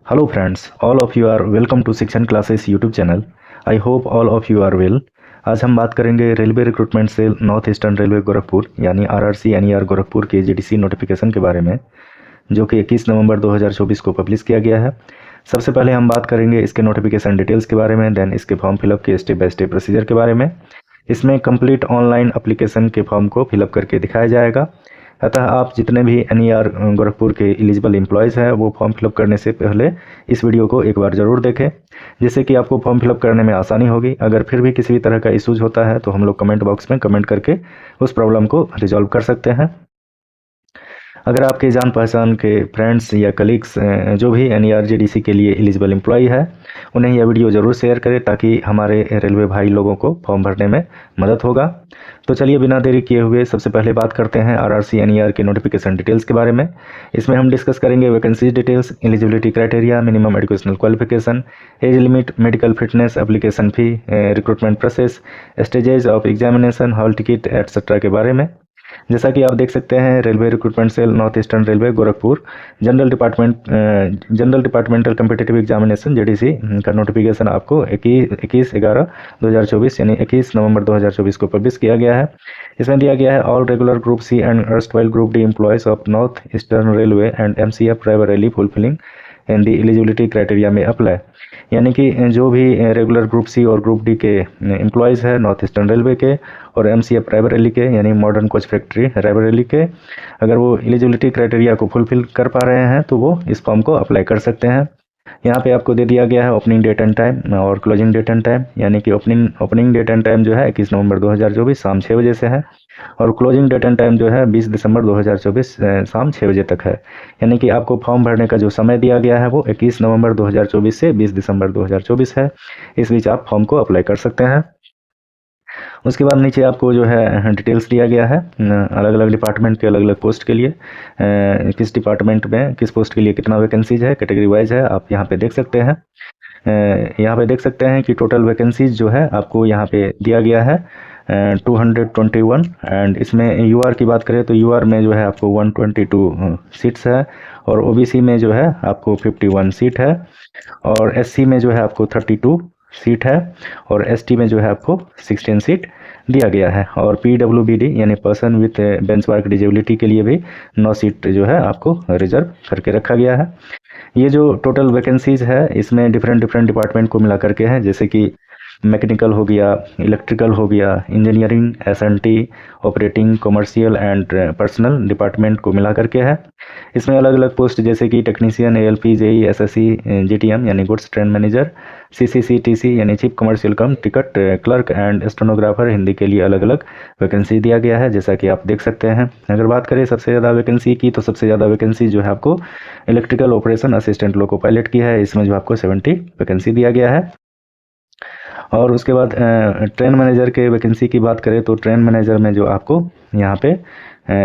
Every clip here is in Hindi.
Hello friends, all of you are welcome to Shikshan classes YouTube channel. I hope all of you are well. आज हम बात करेंगे railway recruitment cell North Eastern railway Gorakhpur यानी आरआरसी एनईआर गोरखपुर के जीडीसी नोटिफिकेशन के बारे में, जो कि 21 नवंबर 2024 को पब्लिश किया गया है। सबसे पहले हम बात करेंगे इसके नोटिफिकेशन डिटेल्स के बारे में, देन इसके फॉर्म फिलअप के स्टेप बाय स्टेप प्रोसीजर के बारे में। इसमें कंप्लीट ऑनलाइन एप्लीकेशन के फॉर्म को फिलअप करके दिखाया जाएगा। अतः आप जितने भी एनईआर गोरखपुर के एलिजिबल एम्प्लॉयज़ हैं वो फॉर्म फिलअप करने से पहले इस वीडियो को एक बार ज़रूर देखें, जिससे कि आपको फॉर्म फिलअप करने में आसानी होगी। अगर फिर भी किसी भी तरह का इशूज़ होता है तो हम लोग कमेंट बॉक्स में कमेंट करके उस प्रॉब्लम को रिजॉल्व कर सकते हैं। अगर आपके जान पहचान के फ्रेंड्स या कलीग्स जो भी एनईआर जीडीसी के लिए एलिजिबल एम्प्लॉय है, उन्हें यह वीडियो ज़रूर शेयर करें ताकि हमारे रेलवे भाई लोगों को फॉर्म भरने में मदद होगा। तो चलिए बिना देरी किए हुए सबसे पहले बात करते हैं आरआरसी एनईआर के नोटिफिकेशन डिटेल्स के बारे में। इसमें हम डिस्कस करेंगे vacancy details, eligibility criteria, minimum educational qualification, age limit, medical fitness, application fee, recruitment process, stages of examination, hall ticket etcetera के बारे में। जैसा कि आप देख सकते हैं, railway recruitment cell North Eastern railway Gorakhpur general departmental competitive examination JDC का नोटिफिकेशन आपको 21/11/2024 यानी 21 नवंबर 2024 को पब्लिश किया गया है। इसमें दिया गया है all regular group C and erstwhile group D employees of North Eastern railway and MCF primarily fulfilling and the eligibility criteria में अप्लाई, यानी कि जो भी रेगुलर ग्रुप सी और ग्रुप डी के एम्प्लॉयज़ है नॉर्थ ईस्टर्न रेलवे के और एमसीएफ रायबरेली के यानी मॉडर्न कोच फैक्ट्री रायबरेली के, अगर वो एलिजिबिलिटी क्राइटेरिया को फुलफिल कर पा रहे हैं तो वो इस फॉर्म को अप्लाई कर सकते हैं। यहाँ पे आपको दे दिया गया है ओपनिंग डेट एंड टाइम और क्लोजिंग डेट एंड टाइम, यानी कि ओपनिंग डेट एंड टाइम जो है 21 नवंबर 2024 शाम 6 बजे से है और क्लोजिंग डेट एंड टाइम जो है 20 दिसंबर 2024 शाम 6 बजे तक है। यानी कि आपको फॉर्म भरने का जो समय दिया गया है वो 21 नवंबर 2024 से 20 दिसंबर 2024 है। इस बीच आप फॉर्म को अप्लाई कर सकते हैं। उसके बाद नीचे आपको जो है डिटेल्स दिया गया है अलग अलग डिपार्टमेंट के अलग अलग पोस्ट के लिए, किस डिपार्टमेंट में किस पोस्ट के लिए कितना वैकेंसीज है, कैटेगरी वाइज है, आप यहाँ पे देख सकते हैं। यहाँ पे देख सकते हैं कि टोटल वैकेंसीज जो है आपको यहाँ पे दिया गया है 221 एंड इसमें यूआर की बात करें तो यूआर में जो है आपको 122 सीट्स है और ओबीसी में जो है आपको 51 सीट है और एससी में जो है आपको 32 सीट है और एसटी में जो है आपको 16 सीट दिया गया है और पीडब्ल्यूबीडी यानी पर्सन विथ बेंचमार्क डिजेबिलिटी के लिए भी 9 सीट जो है आपको रिजर्व करके रखा गया है। ये जो टोटल वैकेंसीज है इसमें डिफरेंट डिपार्टमेंट को मिला करके है, जैसे कि मैकेनिकल हो गया, इलेक्ट्रिकल हो गया, engineering, SNT, operating, commercial and personal department को मिला करके है। इसमें अलग अलग पोस्ट जैसे कि technician, ALP, JE, SSC, GTM यानी गुड्स ट्रेन मैनेजर, सीसीसीटीसी यानी chief commercial cum ticket clerk and stenographer Hindi के लिए अलग अलग वैकेंसी दिया गया है, जैसा कि आप देख सकते हैं। अगर बात करें सबसे ज़्यादा वैकेंसी की तो सबसे ज़्यादा वैकेंसी जो है आपको electrical operation assistant loco pilot की है, इसमें जो आपको 70 वैकेंसी दिया गया है। और उसके बाद ट्रेन मैनेजर के वैकेंसी की बात करें तो ट्रेन मैनेजर में जो आपको यहाँ पे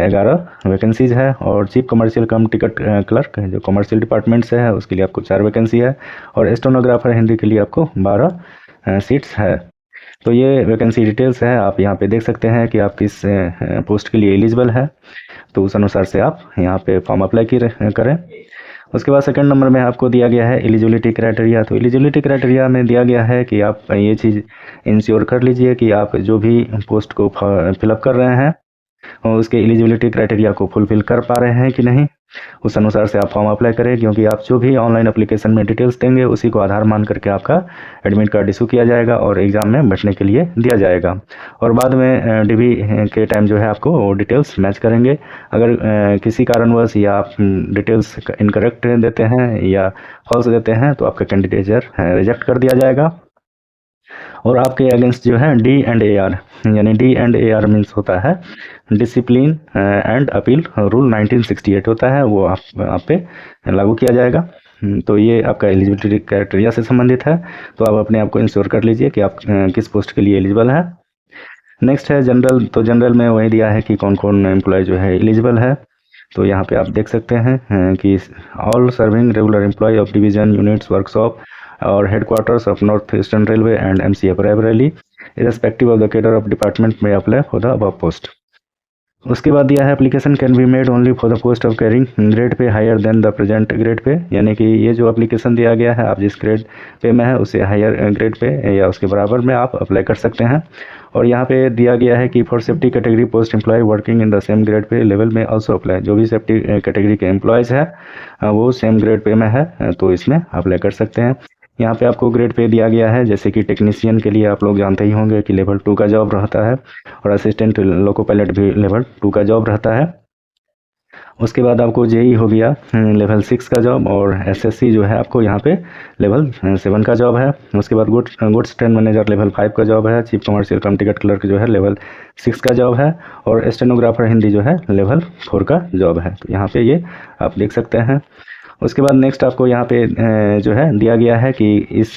11 वैकेंसीज है और chief commercial cum ticket clerk जो कमर्शियल डिपार्टमेंट से है उसके लिए आपको 4 वैकेंसी है और स्टेनोग्राफर हिंदी के लिए आपको 12 सीट्स है। तो ये वैकेंसी डिटेल्स है, आप यहाँ पे देख सकते हैं कि आप किस पोस्ट के लिए एलिजिबल है, तो उस अनुसार से आप यहाँ पे फॉर्म अप्लाई करें। उसके बाद सेकंड नंबर में आपको दिया गया है एलिजिबिलिटी क्राइटेरिया। तो एलिजिबिलिटी क्राइटेरिया में दिया गया है कि आप ये चीज़ इंश्योर कर लीजिए कि आप जो भी पोस्ट को फिलअप कर रहे हैं और उसके एलिजिबिलिटी क्राइटेरिया को फुलफिल कर पा रहे हैं कि नहीं, उस अनुसार से आप फॉर्म अप्लाई करें, क्योंकि आप जो भी ऑनलाइन एप्लीकेशन में डिटेल्स देंगे उसी को आधार मान करके आपका एडमिट कार्ड इशू किया जाएगा और एग्ज़ाम में बैठने के लिए दिया जाएगा और बाद में डीबी के टाइम जो है आपको वो डिटेल्स मैच करेंगे। अगर किसी कारणवश या आप डिटेल्स इनकरेक्ट देते हैं या फॉल्स देते हैं तो आपका कैंडिडेचर रिजेक्ट कर दिया जाएगा और आपके अगेंस्ट जो है डी एंड ए आर, यानी D and A R means होता है डिसिप्लिन एंड अपील रूल 1968 होता है, वो आप पे लागू किया जाएगा। तो ये आपका एलिजिबिलिटी क्राइटेरिया से संबंधित है, तो आप अपने आप को इंश्योर कर लीजिए कि आप किस पोस्ट के लिए एलिजिबल है। नेक्स्ट है जनरल। तो जनरल में वही दिया है कि कौन कौन एम्प्लॉय जो है एलिजिबल है, तो यहाँ पे आप देख सकते हैं कि all serving regular employ of division units workshop और headquarters of North Eastern railway and MCF Raebareli irrespective of the cadre of department may apply for the above post। उसके बाद दिया है application can be made only for the post of carrying grade pay higher than the present grade pay, यानी कि ये जो एप्लीकेशन दिया गया है आप जिस ग्रेड पे में है उससे हायर ग्रेड पे या उसके बराबर में आप अप्लाई कर सकते हैं। और यहाँ पे दिया गया है कि for safety category post employee working in the same grade pay level में ऑल्सो अप्लाई, जो भी सेफ्टी कैटेगरी के एम्प्लॉयज़ है वो सेम ग्रेड पे में है तो इसमें अप्लाई कर सकते हैं। यहाँ पे आपको ग्रेड पे दिया गया है, जैसे कि टेक्नीशियन के लिए आप लोग जानते ही होंगे कि लेवल 2 का जॉब रहता है और असिस्टेंट लोको पायलट भी लेवल 2 का जॉब रहता है। उसके बाद आपको जेई हो गया लेवल 6 का जॉब और एसएससी जो है आपको यहाँ पे लेवल 7 का जॉब है। उसके बाद गुड्स ट्रेन मैनेजर लेवल 5 का जॉब है। Chief commercial cum ticket clerk जो है लेवल 6 का जॉब है और स्टेनोग्राफर हिंदी जो है लेवल 4 का जॉब है। तो यहाँ पे ये आप देख सकते हैं। उसके बाद नेक्स्ट आपको यहाँ पे जो है दिया गया है कि इस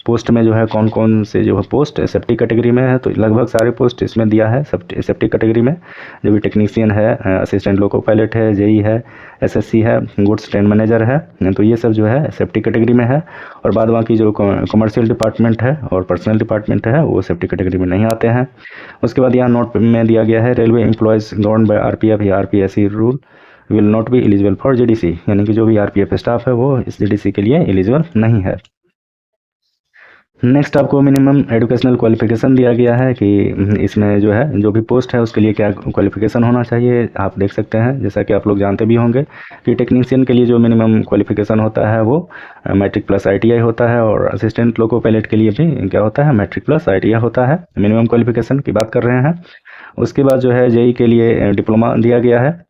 पोस्ट में जो है कौन कौन से जो है पोस्ट सेफ्टी कैटेगरी में है, तो लगभग सारे पोस्ट इसमें दिया है सेफ्टी कैटेगरी में, जो भी टेक्नीशियन है, असिस्टेंट लोको पायलट है, जेई है, एसएससी है, गुड्स ट्रेन मैनेजर है, तो ये सब जो है सेफ्टी कैटेगरी में है। और बाद बाकी जो कमर्शियल डिपार्टमेंट है और पर्सनल डिपार्टमेंट है वो सेफ्टी कैटेगरी में नहीं आते हैं। उसके बाद यहाँ नोट में दिया गया है railway employees govern by RPF या RPSC rule will not be eligible for GDC, यानी कि जो भी आरपीएफ स्टाफ है वो इस जीडीसी के लिए एलिजिबल नहीं है। नेक्स्ट आपको मिनिमम एजुकेशनल क्वालिफिकेशन दिया गया है कि इसमें जो है जो भी पोस्ट है उसके लिए क्या क्वालिफिकेशन होना चाहिए। आप देख सकते हैं जैसा कि आप लोग जानते भी होंगे कि टेक्नीशियन के लिए जो मिनिमम क्वालिफिकेशन होता है वो मैट्रिक प्लस आईटीआई होता है और असिस्टेंट लोको पायलट के लिए भी क्या होता है मैट्रिक प्लस आईटीआई होता है। मिनिमम क्वालिफिकेशन की बात कर रहे हैं। उसके बाद जो है जेई के लिए डिप्लोमा दिया गया है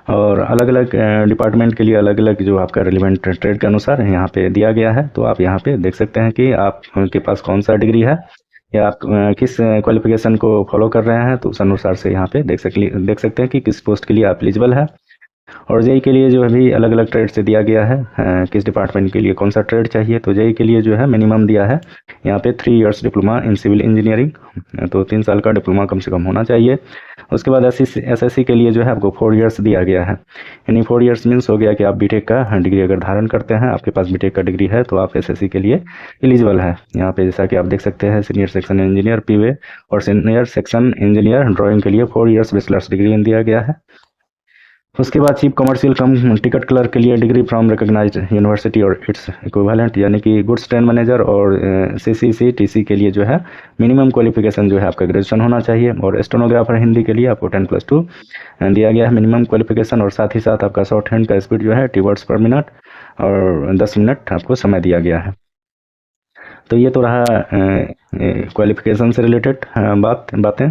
और अलग अलग डिपार्टमेंट के लिए अलग अलग जो आपका रिलेवेंट ट्रेड के अनुसार यहाँ पे दिया गया है। तो आप यहाँ पे देख सकते हैं कि आपके पास कौन सा डिग्री है या आप किस क्वालिफिकेशन को फॉलो कर रहे हैं, तो उस अनुसार से यहाँ पे देख सकते हैं कि किस पोस्ट के लिए आप एलिजिबल है। और जेई के लिए जो है भी अलग अलग ट्रेड से दिया गया है किस डिपार्टमेंट के लिए कौन सा ट्रेड चाहिए। तो जेई के लिए जो है मिनिमम दिया है यहाँ पे 3 years diploma in civil engineering, तो 3 साल का डिप्लोमा कम से कम होना चाहिए। उसके बाद एसएससी के लिए जो है आपको 4 इयर्स दिया गया है, यानी 4 इयर्स मीन्स हो गया कि आप बीटेक का डिग्री अगर धारण करते हैं, आपके पास बीटेक का डिग्री है तो आप एसएससी के लिए एलिजिबल है। यहाँ पे जैसा कि आप देख सकते हैं सीनियर सेक्शन इंजीनियर पीवे और सीनियर सेक्शन इंजीनियर ड्राइंग के लिए 4 इयर्स बैचलर्स डिग्री दिया गया है। उसके बाद chief commercial cum ticket clerk के लिए डिग्री फ्रॉम रिकॉग्नाइज्ड यूनिवर्सिटी और इट्स इक्विवेलेंट, यानी कि गुड्स ट्रेन मैनेजर और सीसीसी टीसी के लिए जो है मिनिमम क्वालिफिकेशन जो है आपका ग्रेजुएशन होना चाहिए। और स्टेनोग्राफर हिंदी के लिए आपको 10+2 दिया गया है मिनिमम क्वालिफिकेशन और साथ ही साथ आपका शॉर्ट हैंड का स्पीड जो है 2 वर्ड्स पर मिनट और 10 मिनट आपको समय दिया गया है। तो ये तो रहा क्वालिफिकेशन से रिलेटेड बातें।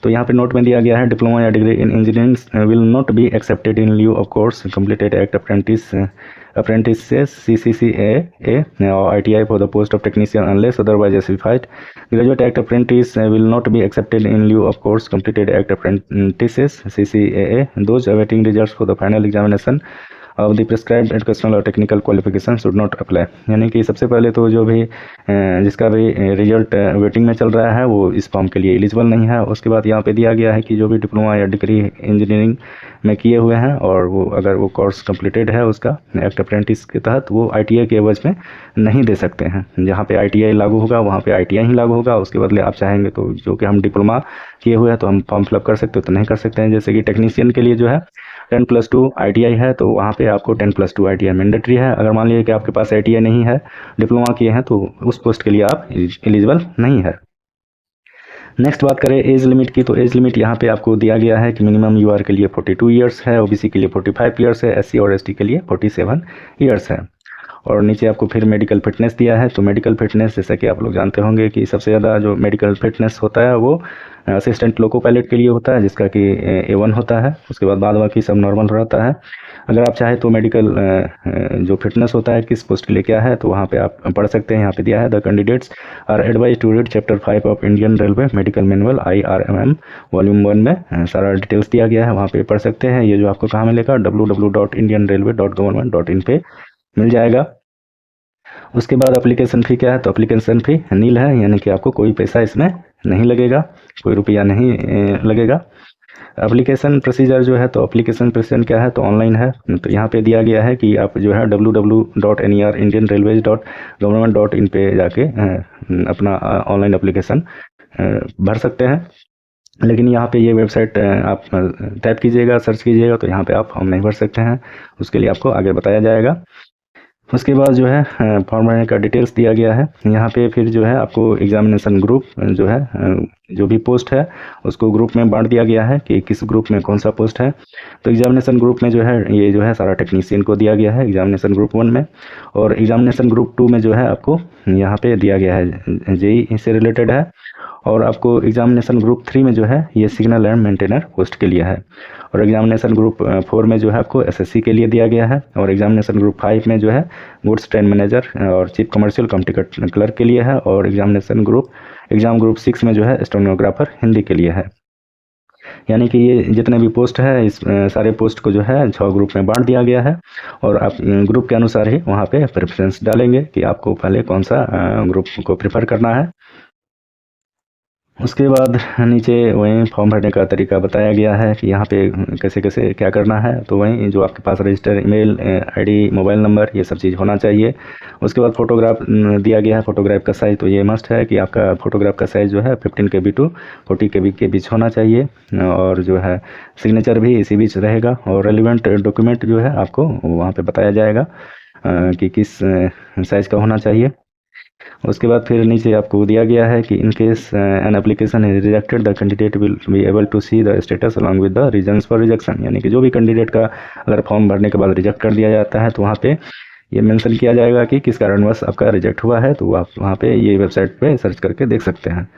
तो यहाँ पे नोट में दिया गया है डिप्लोमा या degree in engineering will not be accepted in lieu of course completed act apprentices CCCA or ITI for the post of technician unless otherwise specified. Graduate Act apprentice will not be accepted in lieu of course completed Act apprentices CCAA. Those awaiting results for the final examination of the prescribed educational और technical qualification should not apply, यानी कि सबसे पहले तो जो भी जिसका भी रिजल्ट वेटिंग में चल रहा है वो इस फॉर्म के लिए एलिजिबल नहीं है। उसके बाद यहाँ पे दिया गया है कि जो भी डिप्लोमा या डिग्री इंजीनियरिंग में किए हुए हैं और वो अगर वो कोर्स कंप्लीटेड है उसका एक्ट अप्रेंटिस के तहत, वो आईटीआई के एवज में नहीं दे सकते हैं। जहाँ पे आईटीआई लागू होगा वहाँ पे आईटीआई ही लागू होगा, उसके बदले आप चाहेंगे तो जो कि हम डिप्लोमा किए हुए हैं तो हम फॉर्म फिलअप कर सकते हो तो नहीं कर सकते हैं। जैसे कि टेक्नीशियन के लिए जो है 10+2 आईटीआई है तो वहाँ पे आपको 10+2 आईटीआई मैंडेटरी है। अगर मान लीजिए कि आपके पास आईटीआई नहीं है, डिप्लोमा किए हैं, तो उस पोस्ट के लिए आप एलिजिबल नहीं है। नेक्स्ट बात करें एज लिमिट की, तो एज लिमिट यहाँ पे आपको दिया गया है कि मिनिमम यूआर के लिए 42 ईयर्स है, ओबीसी के लिए 45 ईयर्स है, एससी और एसटी के लिए 47 ईयर्स है। और नीचे आपको फिर मेडिकल फिटनेस दिया है। तो मेडिकल फिटनेस जैसा कि आप लोग जानते होंगे कि सबसे ज़्यादा जो मेडिकल फिटनेस होता है वो असिस्टेंट लोको पायलट के लिए होता है, जिसका कि A1 होता है। उसके बाद बाकी सब नॉर्मल रहता है। अगर आप चाहें तो मेडिकल जो फिटनेस होता है किस पोस्ट के लिए क्या है, तो वहाँ पे आप पढ़ सकते हैं। यहाँ पे दिया है the candidates are advise to read chapter 5 of Indian railway medical manual IRMM volume 1 में सारा डिटेल्स दिया गया है, वहाँ पे पढ़ सकते हैं। ये जो आपको कहाँ मिलेगा www.indianrailway.government.in पे मिल जाएगा। उसके बाद एप्लीकेशन फ़ी क्या है, तो एप्लीकेशन फ़ी नील है, यानी कि आपको कोई पैसा इसमें नहीं लगेगा, कोई रुपया नहीं लगेगा। एप्लीकेशन प्रोसीजर जो है, तो एप्लीकेशन प्रोसीजर क्या है, तो ऑनलाइन है। तो यहाँ पे दिया गया है कि आप जो है www.nerindianrailways.government.in पे जाके अपना ऑनलाइन एप्लीकेशन भर सकते हैं। लेकिन यहाँ पे ये वेबसाइट आप टाइप कीजिएगा, सर्च कीजिएगा तो यहाँ पे आप फॉर्म नहीं भर सकते हैं, उसके लिए आपको आगे बताया जाएगा। उसके बाद जो है फॉर्म भरने का डिटेल्स दिया गया है। यहाँ पे फिर जो है आपको एग्जामिनेशन ग्रुप जो है जो भी पोस्ट है उसको ग्रुप में बांट दिया गया है कि किस ग्रुप में कौन सा पोस्ट है। तो एग्जामिनेशन ग्रुप में जो है ये जो है सारा टेक्नीशियन को दिया गया है एग्जामिनेशन ग्रुप 1 में, और एग्जामिनेशन ग्रुप 2 में जो है आपको यहाँ पे दिया गया है जेई से रिलेटेड है, और आपको एग्जामिनेशन ग्रुप 3 में जो है ये सिग्नल एंड मेंटेनर पोस्ट के लिए है, और एग्जामिनेशन ग्रुप 4 में जो है आपको एसएससी के लिए दिया गया है, और एग्जामिनेशन ग्रुप 5 में जो है गुड्स ट्रेन मैनेजर और chief commercial cum ticket clerk के लिए है, और एग्जाम ग्रुप 6 में जो है स्टेनोग्राफर हिंदी के लिए है। यानी कि ये जितने भी पोस्ट है इस सारे पोस्ट को जो है 6 ग्रुप में बांट दिया गया है, और आप ग्रुप के अनुसार ही वहाँ पे प्रेफरेंस डालेंगे कि आपको पहले कौन सा ग्रुप को प्रेफर करना है। उसके बाद नीचे वहीं फॉर्म भरने का तरीका बताया गया है कि यहाँ पे कैसे कैसे क्या करना है। तो वहीं जो आपके पास register email ID mobile number ये सब चीज़ होना चाहिए। उसके बाद फ़ोटोग्राफ दिया गया है, फ़ोटोग्राफ का साइज़ तो ये मस्ट है कि आपका फ़ोटोग्राफ का साइज़ जो है 15 KB टू 40 KB के बीच होना चाहिए, और जो है सिग्नेचर भी इसी बीच रहेगा, और रेलिवेंट डॉक्यूमेंट जो है आपको वहाँ पर बताया जाएगा कि किस साइज़ का होना चाहिए। उसके बाद फिर नीचे आपको दिया गया है कि in case an application is rejected the candidate will be able to see the status along with the reasons for rejection. यानी कि जो भी कैंडिडेट का अगर फॉर्म भरने के बाद रिजेक्ट कर दिया जाता है तो वहाँ पे ये मेंशन किया जाएगा कि किस कारणवश आपका रिजेक्ट हुआ है, तो आप वहाँ पे ये वेबसाइट पे सर्च करके देख सकते हैं।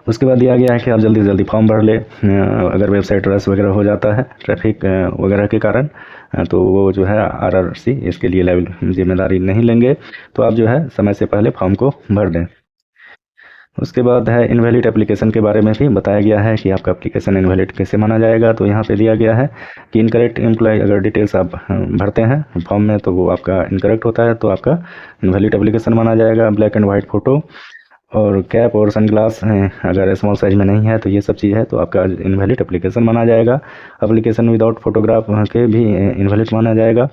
उसके बाद दिया गया है कि आप जल्दी से जल्दी फॉर्म भर ले, अगर वेबसाइट रश वगैरह हो जाता है ट्रैफिक वगैरह के कारण, तो वो जो है आरआरसी इसके लिए लाइव जिम्मेदारी नहीं लेंगे, तो आप जो है समय से पहले फॉर्म को भर दें। उसके बाद है इनवैलिड एप्लीकेशन के बारे में भी बताया गया है कि आपका एप्लीकेशन इनवैलिड कैसे माना जाएगा। तो यहाँ पे दिया गया है कि इनकरेक्ट एम्प्लॉय अगर डिटेल्स आप भरते हैं फॉर्म में तो वो आपका इनकरेक्ट होता है, तो आपका इनवैलिड एप्लीकेशन माना जाएगा। ब्लैक एंड वाइट फ़ोटो और कैप और सनग्लास अगर स्मॉल साइज में नहीं है तो ये सब चीज़ है तो आपका इनवैलिड एप्लीकेशन माना जाएगा। एप्लीकेशन विदाउट फोटोग्राफ के भी इनवैलिड माना जाएगा।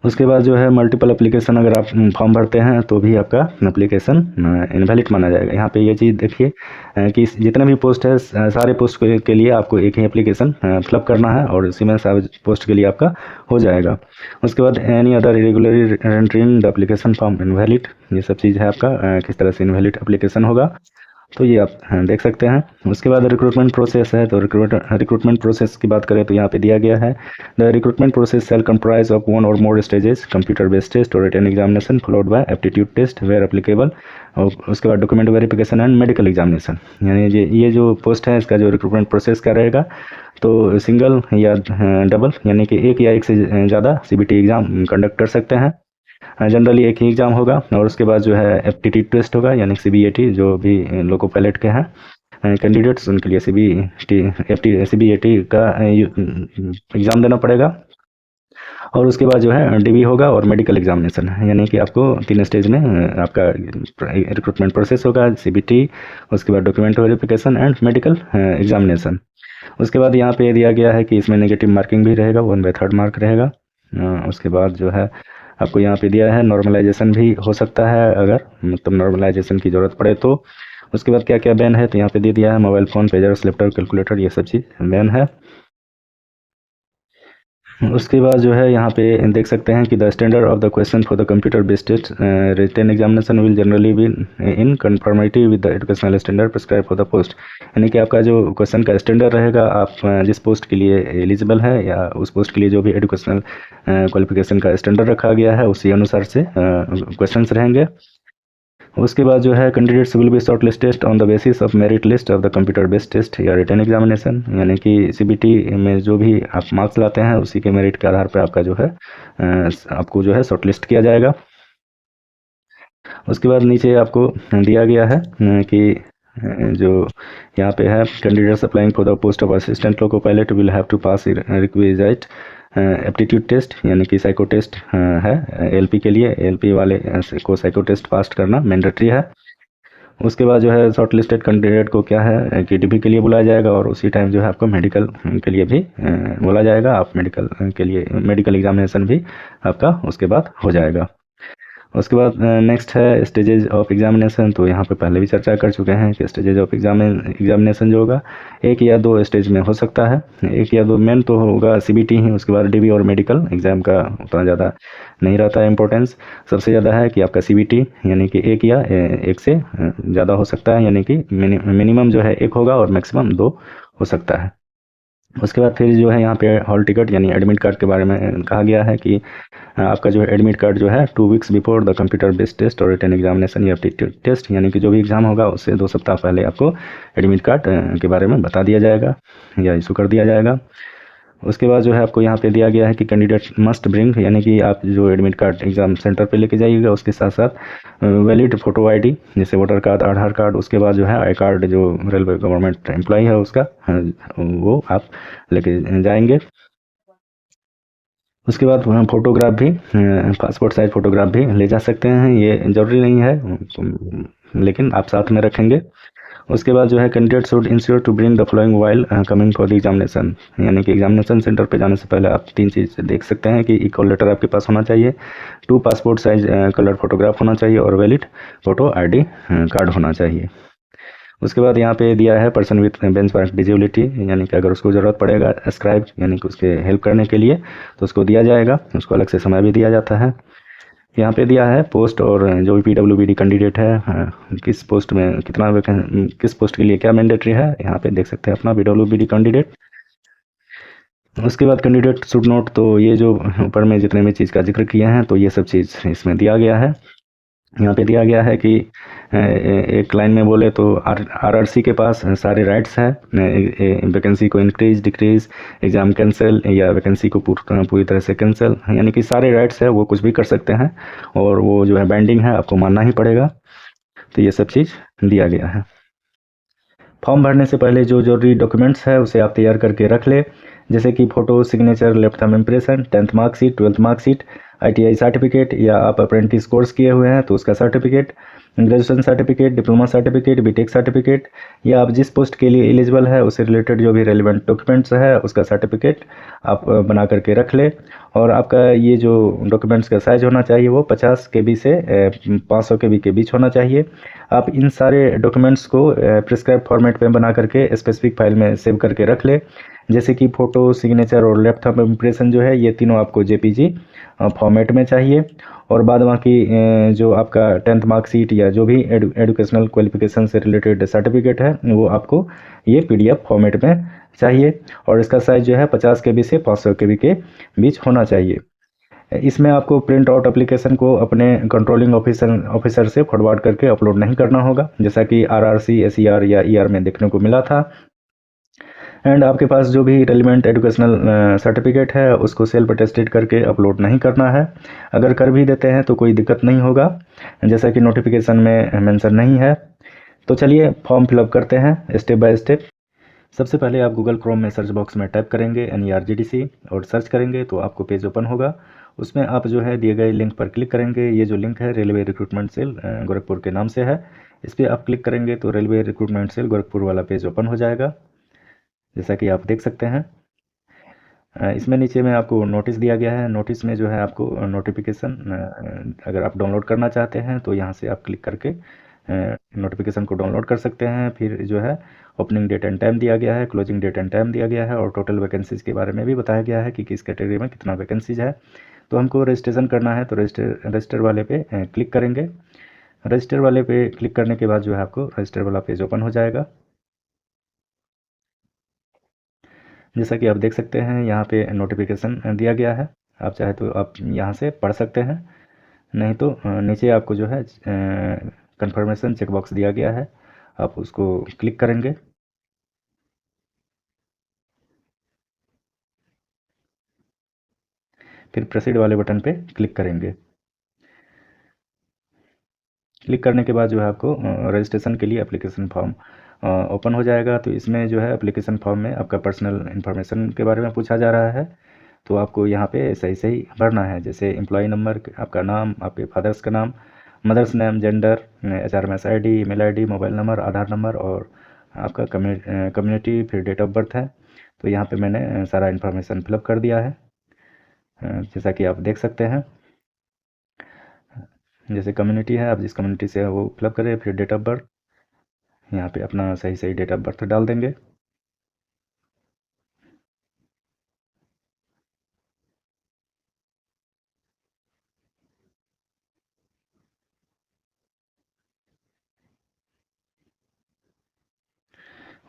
उसके बाद जो है मल्टीपल एप्लीकेशन अगर आप फॉर्म भरते हैं तो भी आपका एप्लीकेशन इनवैलिड माना जाएगा। यहाँ पे ये चीज़ देखिए कि जितने भी पोस्ट है सारे पोस्ट के लिए आपको एक ही एप्लीकेशन फिलअप करना है, और इसी में सारे पोस्ट के लिए आपका हो जाएगा। उसके बाद any other irregular entering the application form invalid, ये सब चीज़ है आपका किस तरह से इनवैलिड एप्लीकेशन होगा, तो ये आप देख सकते हैं। उसके बाद रिक्रूटमेंट प्रोसेस है, तो रिक्रूटमेंट प्रोसेस की बात करें तो यहाँ पे दिया गया है the recruitment process shall comprise of one और more stages computer based test और written examination followed by aptitude test where applicable, और उसके बाद document verification and medical examination. यानी ये जो पोस्ट है इसका जो रिक्रूटमेंट प्रोसेस क्या रहेगा, तो सिंगल या डबल यानी कि एक या एक से ज़्यादा CBT एग्ज़ाम कंडक्ट कर सकते हैं। जनरली एक ही एग्ज़ाम होगा, और उसके बाद जो है एप्टीट्यूड टेस्ट होगा यानी CBAT, जो भी लोको पायलट के हैं कैंडिडेट्स उनके लिए CBAT का एग्ज़ाम देना पड़ेगा। और उसके बाद जो है DB होगा और मेडिकल एग्जामिनेशन, यानी कि आपको 3 स्टेज में आपका रिक्रूटमेंट प्रोसेस होगा, CBT, उसके बाद document verification and medical examination. उसके बाद यहाँ पे दिया गया है कि इसमें नेगेटिव मार्किंग भी रहेगा, 1/3 मार्क रहेगा। उसके बाद जो है आपको यहाँ पे दिया है नॉर्मलाइजेशन भी हो सकता है अगर मतलब नॉर्मलाइजेशन की ज़रूरत पड़े तो। उसके बाद क्या क्या बैन है तो यहाँ पे दे दिया है मोबाइल फ़ोन, पेजर, स्लिप्टर, कैलकुलेटर, ये सब चीज़ बैन है। उसके बाद जो है यहाँ पे देख सकते हैं कि the standard of the question for the computer based test written examination will generally be in conformity with the educational standard prescribe for the post. यानी कि आपका जो क्वेश्चन का स्टैंडर्ड रहेगा, आप जिस पोस्ट के लिए एलिजिबल है या उस पोस्ट के लिए जो भी एजुकेशनल क्वालिफिकेशन का स्टैंडर्ड रखा गया है उसी अनुसार से क्वेश्चंस रहेंगे। उसके बाद जो है candidates will be short listed on the basis of merit list of the computer based test या रिटन एग्जामिनेशन, यानी कि CBT में जो भी आप मार्क्स लाते हैं उसी के मेरिट के आधार पर आपका जो है आपको जो है शॉर्ट लिस्ट किया जाएगा। उसके बाद नीचे आपको दिया गया है कि जो यहाँ पे है candidates applying for the post of assistant loco pilot will have to pass requisite aptitude test, यानी कि साइको टेस्ट है LP के लिए, LP वाले को साइको टेस्ट पास करना मैंडेटरी है। उसके बाद जो है शॉर्ट लिस्टेड कैंडिडेट को क्या है कि DB के लिए बुलाया जाएगा, और उसी टाइम जो है आपको मेडिकल के लिए भी बोला जाएगा। आप मेडिकल के लिए मेडिकल एग्जामिनेशन भी आपका उसके बाद हो जाएगा। उसके बाद नेक्स्ट है स्टेजेज ऑफ एग्जामिनेशन। तो यहाँ पे पहले भी चर्चा कर चुके हैं कि स्टेजेज ऑफ एग्जामिनेशन जो होगा एक या दो स्टेज में हो सकता है। एक या दो मेन तो होगा सीबीटी ही, उसके बाद डीबी और मेडिकल एग्ज़ाम का उतना ज़्यादा नहीं रहता है इम्पोर्टेंस। सबसे ज़्यादा है कि आपका सीबीटी, यानी कि एक या एक से ज़्यादा हो सकता है, यानी कि मिनिमम जो है एक होगा और मैक्सिमम दो हो सकता है। उसके बाद फिर जो है यहाँ पे हॉल टिकट यानी एडमिट कार्ड के बारे में कहा गया है कि आपका जो है एडमिट कार्ड जो है 2 weeks before the computer based test और रिटन एग्जामिनेशन या टेस्ट, यानी कि जो भी एग्ज़ाम होगा उससे 2 सप्ताह पहले आपको एडमिट कार्ड के बारे में बता दिया जाएगा या इशू कर दिया जाएगा। उसके बाद जो है आपको यहाँ पे दिया गया है कि कैंडिडेट मस्ट ब्रिंग, यानी कि आप जो एडमिट कार्ड एग्ज़ाम सेंटर पे लेके जाइएगा उसके साथ साथ वैलिड फ़ोटो आईडी जैसे वोटर कार्ड, आधार कार्ड, उसके बाद जो है आई कार्ड जो रेलवे गवर्नमेंट एम्प्लॉई है उसका वो आप लेके जाएंगे। उसके बाद वहाँ फ़ोटोग्राफ भी, पासपोर्ट साइज़ फ़ोटोग्राफ भी ले जा सकते हैं, ये ज़रूरी नहीं है लेकिन आप साथ में रखेंगे। उसके बाद जो है candidate should ensure to bring the following while coming for the examination, यानी कि एग्जामिनेशन सेंटर पे जाने से पहले आप 3 चीज़ देख सकते हैं कि इक्वल लेटर आपके पास होना चाहिए, 2 पासपोर्ट साइज कलर फोटोग्राफ होना चाहिए और वैलिड फ़ोटो आईडी कार्ड होना चाहिए। उसके बाद यहाँ पे दिया है person with bench mark disability, यानी कि अगर उसको ज़रूरत पड़ेगा स्क्राइब यानी कि उसके हेल्प करने के लिए तो उसको दिया जाएगा, उसको अलग से समय भी दिया जाता है। यहाँ पे दिया है पोस्ट और जो भी पीडब्ल्यूबीडी कैंडिडेट है किस पोस्ट में कितना किस पोस्ट के लिए क्या मैंडेटरी है, यहाँ पे देख सकते हैं अपना पीडब्ल्यूबीडी कैंडिडेट। उसके बाद कैंडिडेट शुड नोट, तो ये जो ऊपर में जितने भी चीज़ का जिक्र किए हैं तो ये सब चीज़ इसमें दिया गया है। यहाँ पे दिया गया है कि एक लाइन में बोले तो आरआरसी के पास सारे राइट्स हैं, वैकेंसी को इंक्रीज डिक्रीज, एग्ज़ाम कैंसिल या वैकेंसी को पूरी तरह से कैंसिल, यानी कि सारे राइट्स है वो कुछ भी कर सकते हैं और वो जो है बाइंडिंग है आपको मानना ही पड़ेगा। तो ये सब चीज़ दिया गया है। फॉर्म भरने से पहले जो जरूरी डॉक्यूमेंट्स है उसे आप तैयार करके रख ले, जैसे कि photo, signature, left thumb impression, 10th marksheet, 12th marksheet, ITI certificate या आप अप्रेंटिस कोर्स किए हुए हैं तो उसका certificate, graduation certificate, diploma certificate, BTech certificate या आप जिस पोस्ट के लिए एलिजिबल है उससे रिलेटेड जो भी रेलिवेंट डॉक्यूमेंट्स है उसका सर्टिफिकेट आप बना करके रख ले। और आपका ये जो डॉक्यूमेंट्स का साइज़ होना चाहिए वो 50 KB से 500 KB के बीच होना चाहिए। आप इन सारे डॉक्यूमेंट्स को प्रिस्क्राइब फॉर्मेट में बना करके स्पेसिफिक फाइल में सेव करके रख ले, जैसे कि फ़ोटो, सिग्नेचर और लेफ्ट थंब इम्प्रेशन जो है ये तीनों आपको जेपीजी फॉर्मेट में चाहिए। और बाद बाकी जो आपका 10th मार्कशीट या जो भी एजुकेशनल क्वालिफिकेशन से रिलेटेड सर्टिफिकेट है वो आपको ये पीडीएफ फॉर्मेट में चाहिए और इसका साइज़ जो है 50 KB से 500 KB के बीच होना चाहिए। इसमें आपको प्रिंट आउट एप्लीकेशन को अपने कंट्रोलिंग ऑफिसर से फॉरवर्ड करके अपलोड नहीं करना होगा, जैसा कि आरआरसी, एसईआर या ईआर में देखने को मिला था। एंड आपके पास जो भी रेलिवेंट एजुकेशनल सर्टिफिकेट है उसको सेल्फ अटेस्टेड करके अपलोड नहीं करना है। अगर कर भी देते हैं तो कोई दिक्कत नहीं होगा, जैसा कि नोटिफिकेशन में मेंशन नहीं है। तो चलिए फॉर्म फिलअप करते हैं स्टेप बाय स्टेप। सबसे पहले आप गूगल क्रोम में सर्च बॉक्स में टाइप करेंगे NERGDC और सर्च करेंगे तो आपको पेज ओपन होगा। उसमें आप जो है दिए गए लिंक पर क्लिक करेंगे। ये जो लिंक है रेलवे रिक्रूटमेंट सेल गोरखपुर के नाम से है, इस पर आप क्लिक करेंगे तो रेलवे रिक्रूटमेंट सेल गोरखपुर वाला पेज ओपन हो जाएगा, जैसा कि आप देख सकते हैं। इसमें नीचे में आपको नोटिस दिया गया है। नोटिस में जो है आपको नोटिफिकेशन अगर आप डाउनलोड करना चाहते हैं तो यहाँ से आप क्लिक करके नोटिफिकेशन को डाउनलोड कर सकते हैं। फिर जो है ओपनिंग डेट एंड टाइम दिया गया है, क्लोजिंग डेट एंड टाइम दिया गया है और टोटल वैकेंसीज़ के बारे में भी बताया गया है कि किस कैटेगरी में कितना वैकेंसीज है। तो हमको रजिस्ट्रेशन करना है तो रजिस्टर वाले पे क्लिक करेंगे। रजिस्टर वाले पे क्लिक करने के बाद जो है आपको रजिस्टर वाला पेज ओपन हो जाएगा, जैसा कि आप देख सकते हैं। यहाँ पे नोटिफिकेशन दिया गया है, आप चाहे तो आप यहाँ से पढ़ सकते हैं, नहीं तो नीचे आपको जो है कंफर्मेशन चेकबॉक्स दिया गया है, आप उसको क्लिक करेंगे। फिर प्रोसीड वाले बटन पे क्लिक करेंगे। क्लिक करने के बाद जो है आपको रजिस्ट्रेशन के लिए एप्लीकेशन फॉर्म ओपन हो जाएगा। तो इसमें जो है एप्लीकेशन फॉर्म में आपका पर्सनल इन्फॉर्मेशन के बारे में पूछा जा रहा है, तो आपको यहाँ पे सही सही भरना है, जैसे एम्प्लॉय नंबर, आपका नाम, आपके फादर्स का नाम, mother's name, gender, HRMS ID, email ID, mobile number, Aadhaar number और आपका कम्युनिटी, फिर डेट ऑफ बर्थ है। तो यहाँ पे मैंने सारा इन्फॉर्मेशन फिलअप कर दिया है, जैसा कि आप देख सकते हैं। जैसे कम्युनिटी है, आप जिस कम्युनिटी से है वो फिलअप करें। फिर डेट ऑफ बर्थ, यहाँ पे अपना सही सही डेट ऑफ बर्थ डाल देंगे।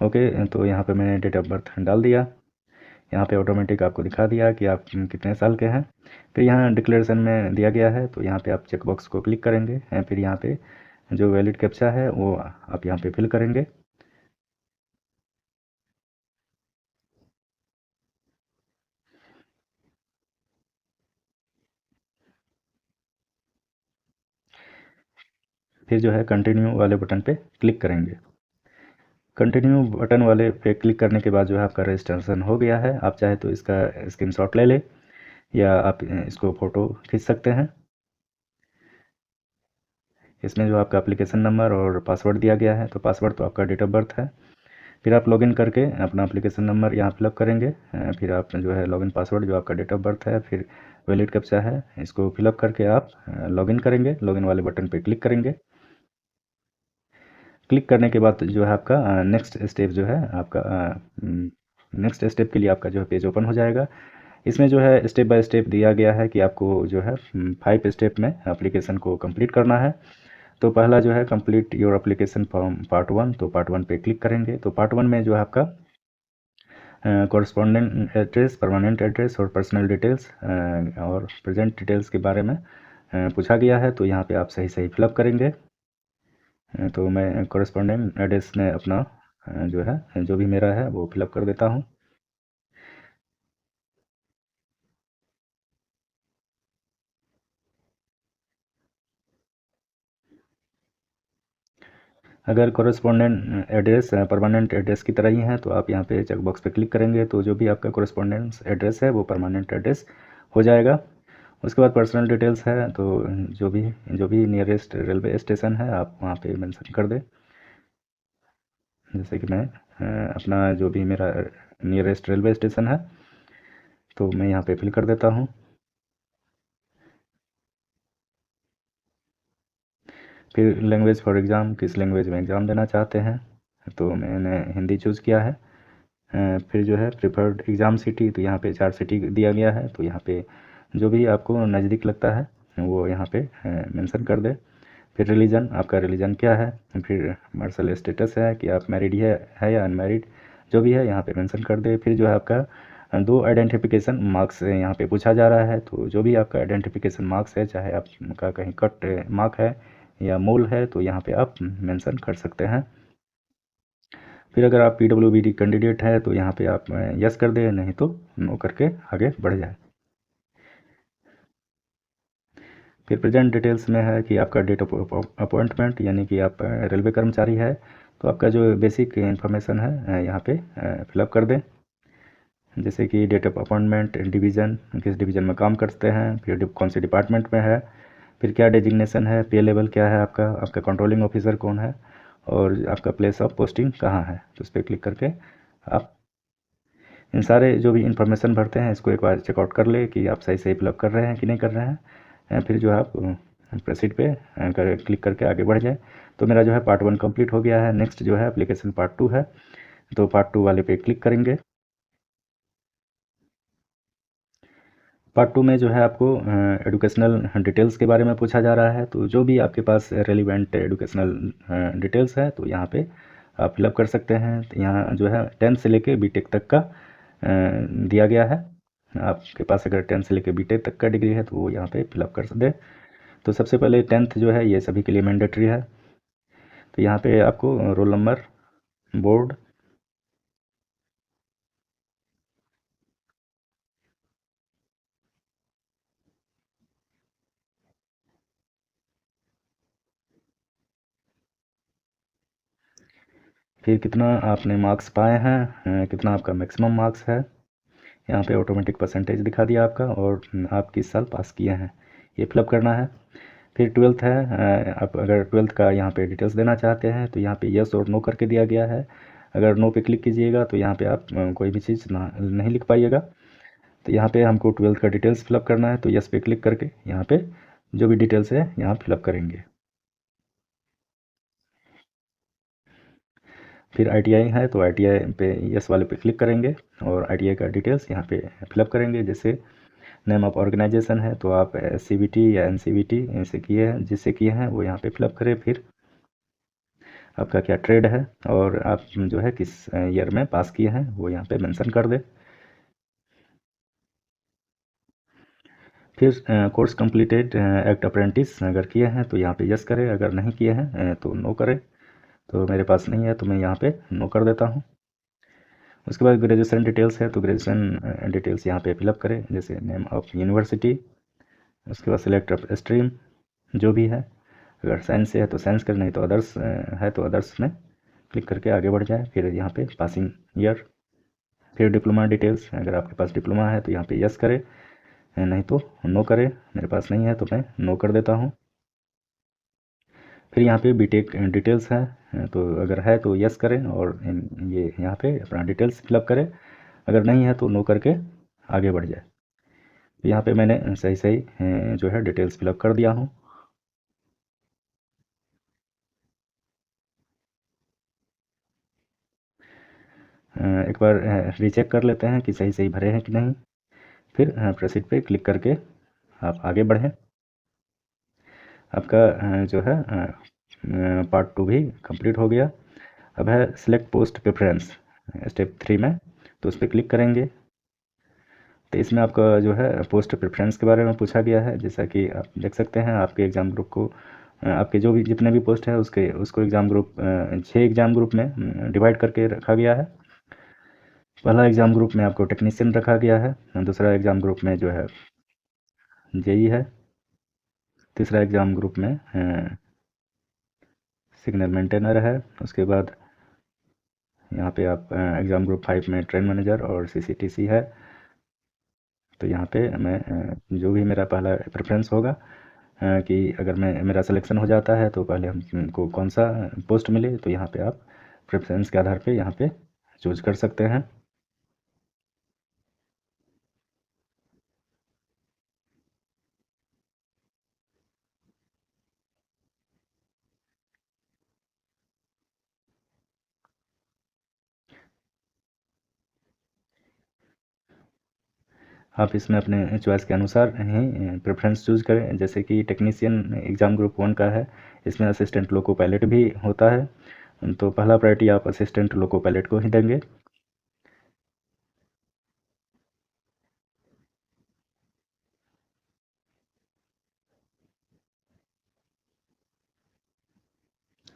ओके, तो यहाँ पे मैंने डेट ऑफ बर्थ डाल दिया। यहाँ पे ऑटोमेटिक आपको दिखा दिया कि आप कितने साल के हैं। फिर यहाँ डिक्लेरेशन में दिया गया है, तो यहाँ पे आप चेक बॉक्स को क्लिक करेंगे। फिर यहाँ पे जो वैलिड कैप्चा है वो आप यहाँ पे फिल करेंगे। फिर जो है कंटिन्यू वाले बटन पे क्लिक करेंगे। कंटिन्यू बटन वाले पे क्लिक करने के बाद जो है आपका रजिस्ट्रेशन हो गया है। आप चाहे तो इसका स्क्रीनशॉट ले ले या आप इसको फ़ोटो खींच सकते हैं। इसमें जो आपका एप्लीकेशन नंबर और पासवर्ड दिया गया है, तो पासवर्ड तो आपका डेट ऑफ बर्थ है। फिर आप लॉगिन करके अपना एप्लीकेशन नंबर यहाँ फिलअप करेंगे। फिर आप जो है लॉगिन पासवर्ड जो आपका डेट ऑफ बर्थ है, फिर वैलिड कैप्चा है, इसको फिलअप करके आप लॉगिन करेंगे। लॉगिन वाले बटन पे क्लिक करेंगे। क्लिक करने के बाद जो है आपका नेक्स्ट स्टेप जो है आपका नेक्स्ट स्टेप के लिए आपका जो है पेज ओपन हो जाएगा। इसमें जो है स्टेप बाय स्टेप दिया गया है कि आपको जो है 5 स्टेप में एप्लीकेशन को कंप्लीट करना है। तो पहला जो है complete your application form part 1, तो पार्ट 1 पे क्लिक करेंगे। तो पार्ट 1 में जो है आपका कॉरस्पॉन्डेंट एड्रेस, परमानेंट एड्रेस और पर्सनल डिटेल्स और प्रेजेंट डिटेल्स के बारे में पूछा गया है। तो यहाँ पे आप सही सही फिलअप करेंगे। तो मैं कॉरस्पॉन्डेंट एड्रेस में अपना जो है जो भी मेरा है वो फिलअप कर देता हूँ। अगर कॉरस्पॉन्डेंट एड्रेस परमानेंट एड्रेस की तरह ही है, तो आप यहाँ पे चेक बॉक्स पे क्लिक करेंगे। तो जो भी आपका कॉरस्पॉन्डेंट एड्रेस है वो परमानेंट एड्रेस हो जाएगा। उसके बाद पर्सनल डिटेल्स है, तो जो भी नियरेस्ट रेलवे स्टेशन है आप वहाँ पे मेंशन कर दें। जैसे कि मैं अपना जो भी मेरा नियरेस्ट रेलवे स्टेशन है तो मैं यहाँ पे फिल कर देता हूँ। फिर लैंग्वेज फॉर एग्ज़ाम, किस लैंग्वेज में एग्ज़ाम देना चाहते हैं, तो मैंने हिंदी चूज़ किया है। फिर जो है प्रिफर्ड एग्ज़ाम सिटी, तो यहाँ पे 4 सिटी दिया गया है। तो यहाँ पे जो भी आपको नज़दीक लगता है वो यहाँ पे मेंशन कर दे। फिर रिलीजन, आपका रिलीजन क्या है। फिर मर्सल स्टेटस है कि आप मैरिड है या अनमैरिड, जो भी है यहाँ पे मेंशन कर दे। फिर जो है आपका 2 आइडेंटिफिकेशन मार्क्स यहाँ पे पूछा जा रहा है। तो जो भी आपका आइडेंटिफिकेशन मार्क्स है, चाहे आपका कहीं कट मार्क है या मोल है, तो यहाँ पे आप मेंशन कर सकते हैं। फिर अगर आप PWBD कैंडिडेट है तो यहाँ पे आप यस कर दें, नहीं तो नो करके आगे बढ़ जाए। फिर प्रेजेंट डिटेल्स में है कि आपका डेट ऑफ अपॉइंटमेंट, यानी कि आप रेलवे कर्मचारी है तो आपका जो बेसिक इन्फॉर्मेशन है यहाँ पे फिलअप कर दें। जैसे कि डेट ऑफ अपॉइंटमेंट, डिवीज़न, किस डिवीज़न में काम करते हैं, फिर कौन से डिपार्टमेंट में है, फिर क्या डेजिग्नेशन है, पे लेवल क्या है आपका, आपका कंट्रोलिंग ऑफिसर कौन है, और आपका प्लेस ऑफ पोस्टिंग कहाँ है। तो उस पर क्लिक करके आप इन सारे जो भी इन्फॉर्मेशन भरते हैं इसको एक बार चेकआउट कर ले कि आप सही सही फिलअप कर रहे हैं कि नहीं कर रहे हैं। फिर जो है आप प्रोसीड पे क्लिक करके आगे बढ़ जाए। तो मेरा जो है पार्ट 1 कंप्लीट हो गया है। नेक्स्ट जो है एप्लीकेशन पार्ट 2 है, तो पार्ट 2 वाले पे क्लिक करेंगे। पार्ट 2 में जो है आपको एडुकेशनल डिटेल्स के बारे में पूछा जा रहा है। तो जो भी आपके पास रेलिवेंट एडुकेशनल डिटेल्स है तो यहाँ पे आप फिलअप कर सकते हैं। तो यहाँ जो है 10th से लेके बीटेक तक का दिया गया है। आपके पास अगर 10th से लेके बीटेक तक का डिग्री है तो वो यहाँ पे फिलअप कर दे। तो सबसे पहले 10th जो है ये सभी के लिए मैंडेटरी है। तो यहाँ पे आपको रोल नंबर, बोर्ड, फिर कितना आपने मार्क्स पाए हैं, कितना आपका मैक्सिमम मार्क्स है, यहाँ पे ऑटोमेटिक परसेंटेज दिखा दिया आपका, और आप किस साल पास किए हैं ये फिलअप करना है। फिर 12th है, आप अगर 12th का यहाँ पे डिटेल्स देना चाहते हैं तो यहाँ पे यस और नो करके दिया गया है। अगर नो पे क्लिक कीजिएगा तो यहाँ पे आप कोई भी चीज़ नहीं लिख पाइएगा। तो यहाँ पे हमको 12th का डिटेल्स फिलअप करना है, तो यस पे क्लिक करके यहाँ पे जो भी डिटेल्स है यहाँ फिलअप करेंगे। फिर आईटीआई है तो आईटीआई पे यस वाले पे क्लिक करेंगे और आईटीआई का डिटेल्स यहाँ पे फिलअप करेंगे। जैसे नेम ऑफ ऑर्गेनाइजेशन है तो आप सीबीटी या एनसीबीटी से किए हैं, जिससे किए हैं वो यहाँ पे फिलअप करें। फिर आपका क्या ट्रेड है और आप जो है किस ईयर में पास किए हैं वो यहाँ पे मेंशन कर दें। फिर कोर्स कंप्लीटेड एक्ट अप्रेंटिस अगर किए हैं तो यहाँ पे यस करें, अगर नहीं किए हैं तो नो करें। तो मेरे पास नहीं है तो मैं यहाँ पे नो कर देता हूँ। उसके बाद ग्रेजुएशन डिटेल्स है तो ग्रेजुएशन डिटेल्स यहाँ पे फिलअप करें, जैसे नेम ऑफ यूनिवर्सिटी, उसके बाद सिलेक्ट ऑफ स्ट्रीम जो भी है, अगर साइंस से है तो साइंस करें, नहीं तो अदर्स है तो अदर्स में क्लिक करके आगे बढ़ जाए। फिर यहाँ पे पासिंग ईयर, फिर डिप्लोमा डिटेल्स, अगर आपके पास डिप्लोमा है तो यहाँ पे यस करें, नहीं तो नो करें। मेरे पास नहीं है तो मैं नो कर देता हूँ। फिर यहाँ पे बीटेक डिटेल्स है तो अगर है तो यस करें और ये यहाँ पे अपना डिटेल्स फिलअप करें, अगर नहीं है तो नो करके आगे बढ़ जाए। तो यहाँ पे मैंने सही सही जो है डिटेल्स फिलअप कर दिया हूँ। एक बार रीचेक कर लेते हैं कि सही सही भरे हैं कि नहीं। फिर प्रोसीड पे क्लिक करके आप आगे बढ़ें। आपका जो है पार्ट 2 भी कंप्लीट हो गया। अब है सिलेक्ट पोस्ट प्रेफरेंस स्टेप 3 में, तो उस पर क्लिक करेंगे। तो इसमें आपका जो है पोस्ट प्रेफरेंस के बारे में पूछा गया है। जैसा कि आप देख सकते हैं आपके एग्ज़ाम ग्रुप को आपके जो भी जितने भी पोस्ट है उसके उसको एग्ज़ाम ग्रुप 6 एग्ज़ाम ग्रुप में डिवाइड करके रखा गया है। पहला एग्ज़ाम ग्रुप में आपको टेक्नीशियन रखा गया है, दूसरा एग्ज़ाम ग्रुप में जो है जेई है, तीसरा एग्ज़ाम ग्रुप में सिग्नल मेंटेनर है। उसके बाद यहाँ पे आप एग्ज़ाम ग्रुप 5 में ट्रेन मैनेजर और सीसीटीसी है। तो यहाँ पे मैं जो भी मेरा पहला प्रेफरेंस होगा कि अगर मैं मेरा सिलेक्शन हो जाता है तो पहले हमको कौन सा पोस्ट मिले, तो यहाँ पे आप प्रेफरेंस के आधार पे यहाँ पे चूज कर सकते हैं। आप इसमें अपने चॉइस के अनुसार ही प्रेफरेंस चूज़ करें। जैसे कि टेक्नीशियन एग्ज़ाम ग्रुप 1 का है, इसमें असिस्टेंट लोको पायलट भी होता है, तो पहला प्रायोरिटी आप असिस्टेंट लोको पायलट को ही देंगे।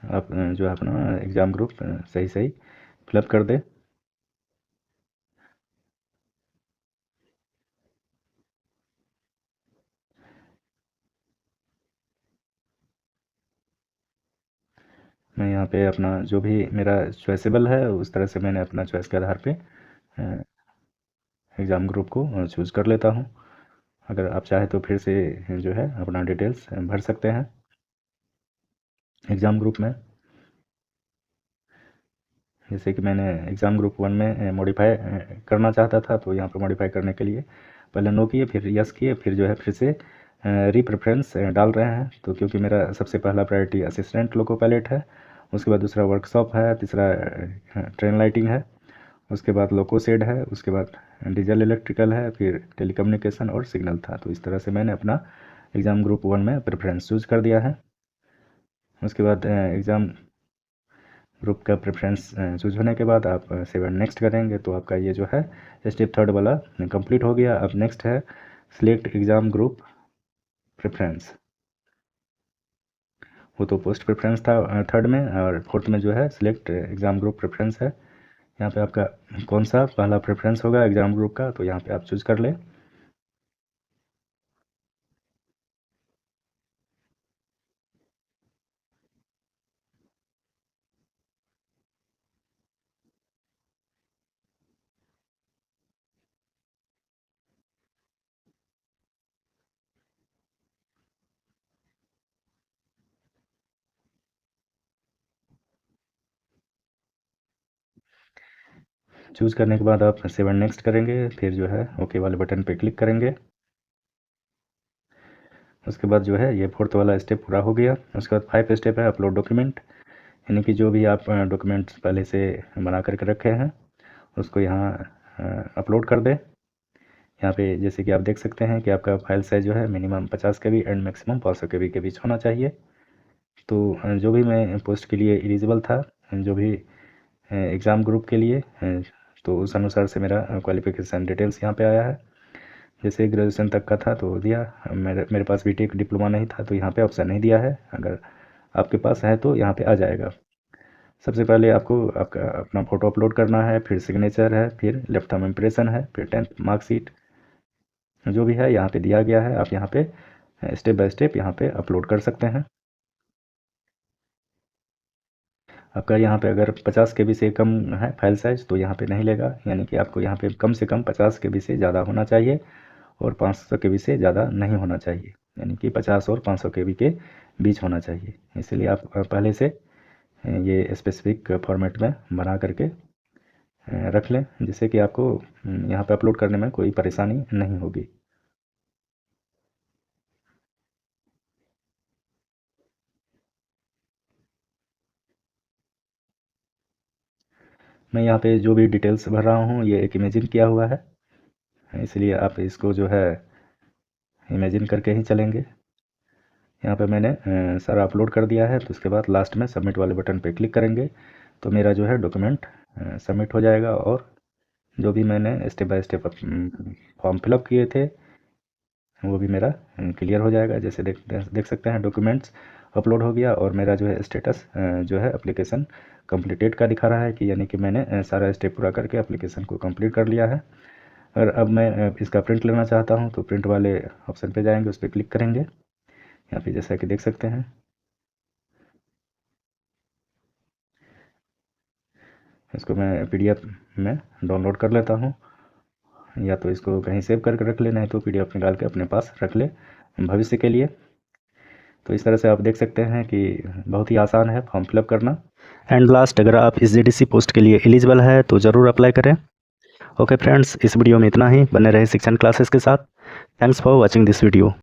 आप जो है अपना एग्ज़ाम ग्रुप सही सही फिलअप कर दें। मैं यहाँ पे अपना जो भी मेरा चॉइसेबल है उस तरह से मैंने अपना चॉइस के आधार पे एग्ज़ाम ग्रुप को चूज़ कर लेता हूँ। अगर आप चाहें तो फिर से जो है अपना डिटेल्स भर सकते हैं एग्ज़ाम ग्रुप में। जैसे कि मैंने एग्ज़ाम ग्रुप 1 में मॉडिफाई करना चाहता था, तो यहाँ पे मॉडिफाई करने के लिए पहले नो किए, फिर यस किए, फिर जो है फिर से रीप्रेफरेंस डाल रहे हैं। तो क्योंकि मेरा सबसे पहला प्रायोरिटी असिस्टेंट लोको पायलट है, उसके बाद दूसरा वर्कशॉप है, तीसरा ट्रेन लाइटिंग है, उसके बाद लोको शेड है, उसके बाद डीजल इलेक्ट्रिकल है, फिर टेलीकम्युनिकेशन और सिग्नल था। तो इस तरह से मैंने अपना एग्ज़ाम ग्रुप 1 में प्रेफरेंस चूज़ कर दिया है। उसके बाद एग्ज़ाम ग्रुप का प्रेफरेंस चूज होने के बाद आप सेवन नेक्स्ट करेंगे तो आपका ये जो है स्टेप 3 वाला कंप्लीट हो गया। अब नेक्स्ट है सिलेक्ट एग्ज़ाम ग्रुप प्रेफरेंस। वो तो पोस्ट प्रेफरेंस था थर्ड में, और फोर्थ में जो है सिलेक्ट एग्ज़ाम ग्रुप प्रेफरेंस है। यहाँ पे आपका कौन सा पहला प्रेफरेंस होगा एग्ज़ाम ग्रुप का, तो यहाँ पे आप चूज़ कर लें। चूज़ करने के बाद आप सेवन नेक्स्ट करेंगे, फिर जो है ओके वाले बटन पे क्लिक करेंगे। उसके बाद जो है ये 4th वाला स्टेप पूरा हो गया। उसके बाद 5 स्टेप है अपलोड डॉक्यूमेंट, यानी कि जो भी आप डॉक्यूमेंट्स पहले से बना करके रखे हैं उसको यहाँ अपलोड कर दें। यहाँ पे जैसे कि आप देख सकते हैं कि आपका फाइल साइज जो है minimum 50 KB and maximum 500 KB के बीच होना चाहिए। तो जो भी मैं पोस्ट के लिए एलिजिबल था, जो भी एग्ज़ाम ग्रुप के लिए, तो उस अनुसार से मेरा क्वालिफ़िकेशन डिटेल्स यहाँ पे आया है। जैसे ग्रेजुएशन तक का था तो दिया, मेरे पास बीटेक डिप्लोमा नहीं था तो यहाँ पे ऑप्शन नहीं दिया है। अगर आपके पास है तो यहाँ पे आ जाएगा। सबसे पहले आपको आपका अपना फ़ोटो अपलोड करना है, फिर सिग्नेचर है, फिर लेफ्ट थंब इम्प्रेशन है, फिर 10th मार्कशीट जो भी है यहाँ पे दिया गया है। आप यहाँ पे स्टेप बाय स्टेप यहाँ पे अपलोड कर सकते हैं। आपका यहाँ पे अगर 50 KB से कम है फाइल साइज़ तो यहाँ पे नहीं लेगा, यानी कि आपको यहाँ पे कम से कम 50 KB से ज़्यादा होना चाहिए और 500 KB से ज़्यादा नहीं होना चाहिए, यानी कि 50 और 500 KB के बीच होना चाहिए। इसलिए आप पहले से ये स्पेसिफिक फॉर्मेट में बना करके रख लें, जिससे कि आपको यहाँ पे अपलोड करने में कोई परेशानी नहीं होगी। मैं यहाँ पे जो भी डिटेल्स भर रहा हूँ ये एक इमेजिन किया हुआ है, इसलिए आप इसको जो है इमेजिन करके ही चलेंगे। यहाँ पे मैंने सारा अपलोड कर दिया है, तो उसके बाद लास्ट में सबमिट वाले बटन पे क्लिक करेंगे तो मेरा जो है डॉक्यूमेंट सबमिट हो जाएगा और जो भी मैंने step by step form fill up किए थे वो भी मेरा क्लियर हो जाएगा। जैसे देख सकते हैं डॉक्यूमेंट्स अपलोड हो गया और मेरा जो है स्टेटस जो है एप्लीकेशन कंप्लीटेड का दिखा रहा है कि यानी कि मैंने सारा स्टेप पूरा करके एप्लीकेशन को कंप्लीट कर लिया है। अगर अब मैं इसका प्रिंट लेना चाहता हूँ तो प्रिंट वाले ऑप्शन पे जाएंगे, उस पर क्लिक करेंगे। यहाँ पे जैसा कि देख सकते हैं इसको मैं PDF में डाउनलोड कर लेता हूँ, या तो इसको कहीं सेव करके रख लेना है तो PDF निकाल के अपने पास रख ले भविष्य के लिए। तो इस तरह से आप देख सकते हैं कि बहुत ही आसान है फॉर्म फिलअप करना। एंड लास्ट, अगर आप इस GDC पोस्ट के लिए एलिजिबल है तो ज़रूर अप्लाई करें। ओके फ्रेंड्स, इस वीडियो में इतना ही। बने रहे शिक्षण क्लासेस के साथ। Thanks for watching this video.